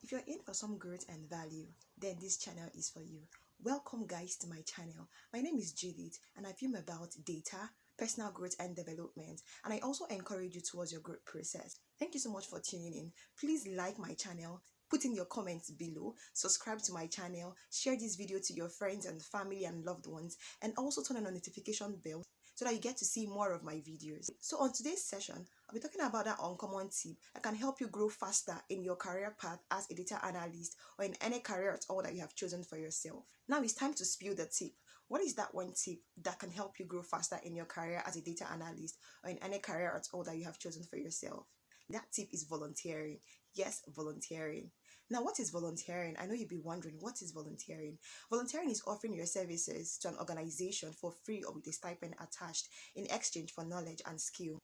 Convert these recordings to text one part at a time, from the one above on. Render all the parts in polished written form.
If you're in for some growth and value, then this channel is for you. Welcome guys to my channel. My name is Judith and I film about data, personal growth and development, and I also encourage you towards your growth process. Thank you so much for tuning in. Please like my channel, put in your comments below, subscribe to my channel, share this video to your friends and family and loved ones, and also turn on the notification bell so that you get to see more of my videos. So on today's session, I'll be talking about that uncommon tip that can help you grow faster in your career path as a data analyst or in any career at all that you have chosen for yourself. Now it's time to spill the tip. What is that one tip that can help you grow faster in your career as a data analyst or in any career at all that you have chosen for yourself? That tip is volunteering. Yes, volunteering. Now, what is volunteering? I know you'll be wondering, what is volunteering? Volunteering is offering your services to an organization for free or with a stipend attached in exchange for knowledge and skill.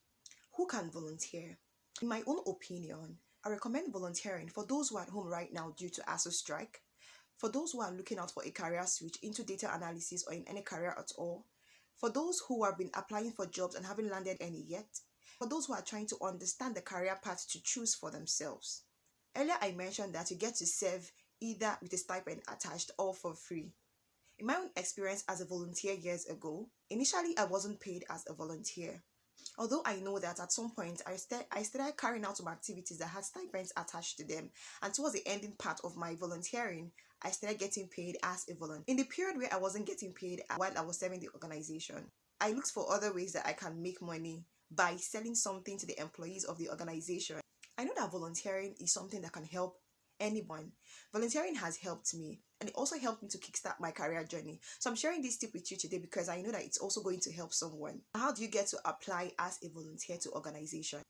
Who can volunteer? In my own opinion, I recommend volunteering for those who are at home right now due to ASU strike, for those who are looking out for a career switch into data analysis or in any career at all, for those who have been applying for jobs and haven't landed any yet, for those who are trying to understand the career path to choose for themselves. Earlier I mentioned that you get to serve either with a stipend attached or for free. In my own experience as a volunteer years ago, initially I wasn't paid as a volunteer. Although I know that at some point I started carrying out some activities that had stipends attached to them, and towards the ending part of my volunteering, I started getting paid as a volunteer. In the period where I wasn't getting paid while I was serving the organization, I looked for other ways that I can make money by selling something to the employees of the organization. I know that volunteering is something that can help anyone. Volunteering has helped me, and it also helped me to kickstart my career journey. So I'm sharing this tip with you today because I know that it's also going to help someone. How do you get to apply as a volunteer to organization?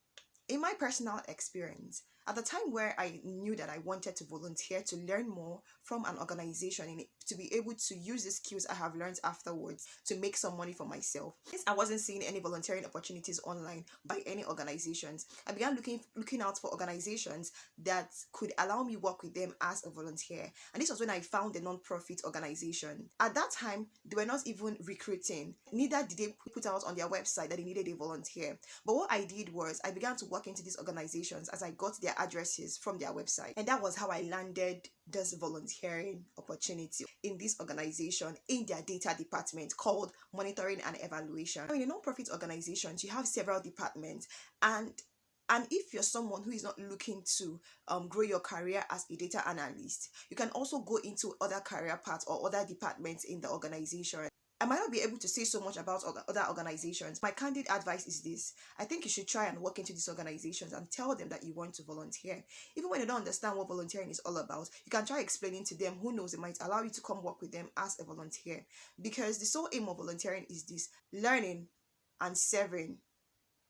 In my personal experience, at the time where I knew that I wanted to volunteer to learn more from an organization to be able to use the skills I have learned afterwards to make some money for myself. Since I wasn't seeing any volunteering opportunities online by any organizations, I began looking out for organizations that could allow me work with them as a volunteer. And this was when I found a non-profit organization. At that time, they were not even recruiting. Neither did they put out on their website that they needed a volunteer. But what I did was I began to work into these organizations as I got their addresses from their website, and that was how I landed this volunteering opportunity in this organization in their data department called monitoring and evaluation. Now, in a non-profit organizations, you have several departments, and if you're someone who is not looking to grow your career as a data analyst, you can also go into other career paths or other departments in the organization. I might not be able to say so much about other organizations. My candid advice is this. I think you should try and work into these organizations and tell them that you want to volunteer. Even when they don't understand what volunteering is all about, you can try explaining to them. Who knows, it might allow you to come work with them as a volunteer. Because the sole aim of volunteering is this: learning and serving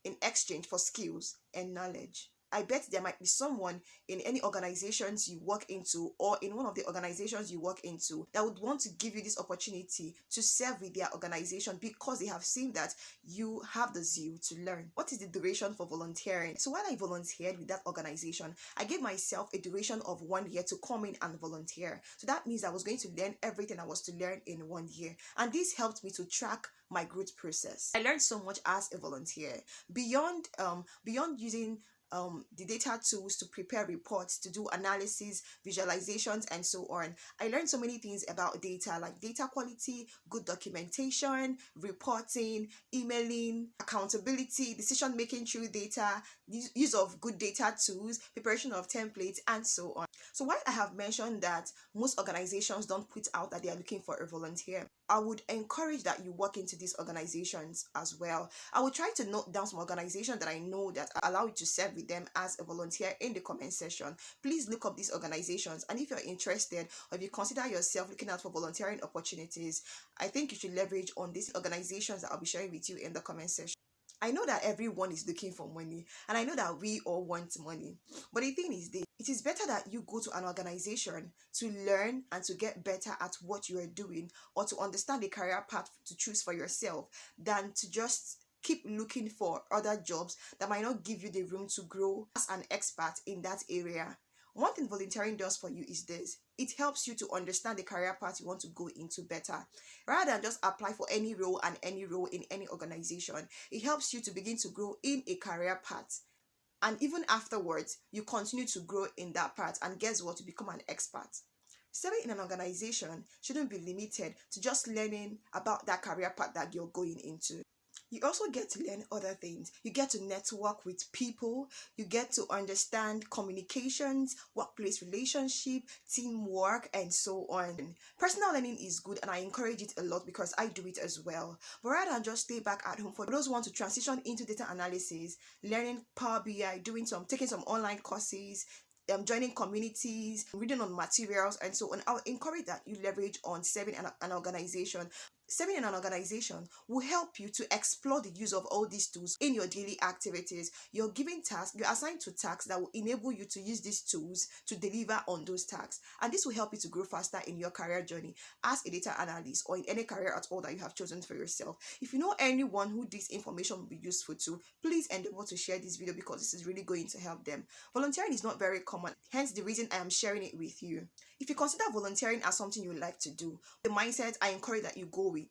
in exchange for skills and knowledge. I bet there might be someone in any organizations you work into or in one of the organizations you work into that would want to give you this opportunity to serve with their organization because they have seen that you have the zeal to learn. What is the duration for volunteering? So while I volunteered with that organization, I gave myself a duration of 1 year to come in and volunteer. So that means I was going to learn everything I was to learn in 1 year. And this helped me to track my growth process. I learned so much as a volunteer. Beyond using the data tools to prepare reports, to do analysis, visualizations, and so on, I learned so many things about data, like data quality, good documentation, reporting, emailing, accountability, decision making through data, use of good data tools, preparation of templates, and so on. So while I have mentioned that most organizations don't put out that they are looking for a volunteer, I would encourage that you work into these organizations as well. I would try to note down some organizations that I know that allow you to serve with them as a volunteer in the comment section. Please look up these organizations, and if you're interested or if you consider yourself looking out for volunteering opportunities, I think you should leverage on these organizations that I'll be sharing with you in the comment section. I know that everyone is looking for money, and I know that we all want money. But the thing is this: it is better that you go to an organization to learn and to get better at what you are doing or to understand the career path to choose for yourself than to just keep looking for other jobs that might not give you the room to grow as an expert in that area. One thing volunteering does for you is this: it helps you to understand the career path you want to go into better. Rather than just apply for any role in any organization, it helps you to begin to grow in a career path And even afterwards, you continue to grow in that part, and guess what? You become an expert. Serving in an organization shouldn't be limited to just learning about that career path that you're going into. You also get to learn other things. You get to network with people. You get to understand communications, workplace relationship, teamwork, and so on. Personal learning is good, and I encourage it a lot because I do it as well. But rather than just stay back at home, for those who want to transition into data analysis, learning Power BI, taking some online courses, joining communities, reading on materials, and so on, I'll encourage that you leverage on serving an organization. Serving in an organization will help you to explore the use of all these tools in your daily activities. You're assigned to tasks that will enable you to use these tools to deliver on those tasks. And this will help you to grow faster in your career journey as a data analyst or in any career at all that you have chosen for yourself. If you know anyone who this information will be useful to, please endeavor to share this video because this is really going to help them. Volunteering is not very common, hence the reason I am sharing it with you. If you consider volunteering as something you like to do, the mindset I encourage that you go with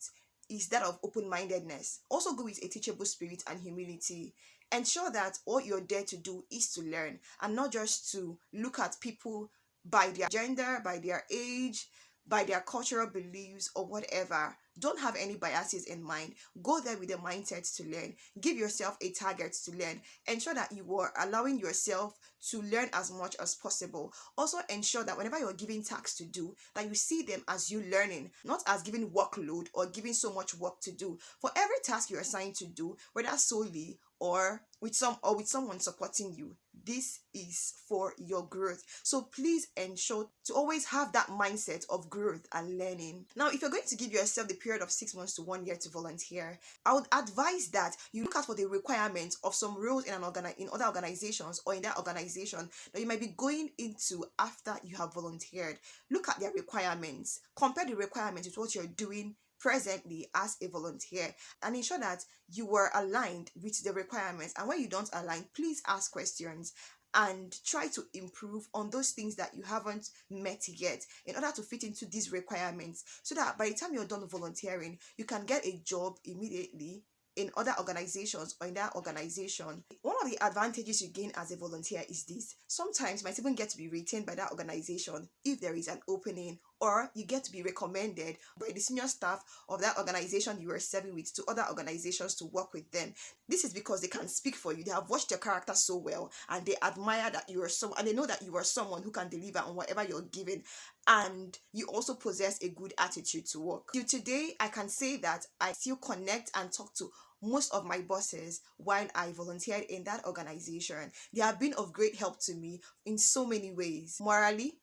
is that of open-mindedness. Also go with a teachable spirit and humility. Ensure that what you're there to do is to learn and not just to look at people by their gender, by their age, by their cultural beliefs or whatever. Don't have any biases in mind. Go there with the mindset to learn. Give yourself a target to learn. Ensure that you are allowing yourself to learn as much as possible. Also ensure that whenever you're giving tasks to do, that you see them as you learning, not as giving workload or giving so much work to do. For every task you're assigned to do, whether solely or with someone supporting you, this is for your growth. So please ensure to always have that mindset of growth and learning. Now, if you're going to give yourself the period of 6 months to 1 year to volunteer, I would advise that you look out for the requirements of some roles in other organizations or in that organization that you might be going into after you have volunteered. Look at their requirements. Compare the requirements with what you're doing presently as a volunteer and ensure that you are aligned with the requirements. And when you don't align, please ask questions and try to improve on those things that you haven't met yet in order to fit into these requirements, so that by the time you're done volunteering, you can get a job immediately in other organizations or in that organization. One of the advantages you gain as a volunteer is this: sometimes you might even get to be retained by that organization if there is an opening, or you get to be recommended by the senior staff of that organization you are serving with to other organizations to work with them. This is because they can speak for you. They have watched your character so well and they admire that you are and they know that you are someone who can deliver on whatever you're given, and you also possess a good attitude to work. Till today, I can say that I still connect and talk to most of my bosses while I volunteered in that organization. They have been of great help to me in so many ways, morally,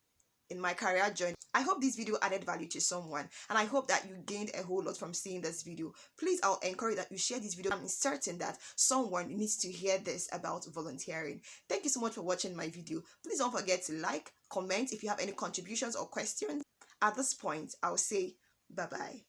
in my career journey. I hope this video added value to someone, and I hope that you gained a whole lot from seeing this video. Please, I'll encourage that you share this video. I'm certain that someone needs to hear this about volunteering. Thank you so much for watching my video. Please don't forget to like, comment if you have any contributions or questions. At this point, I'll say bye-bye.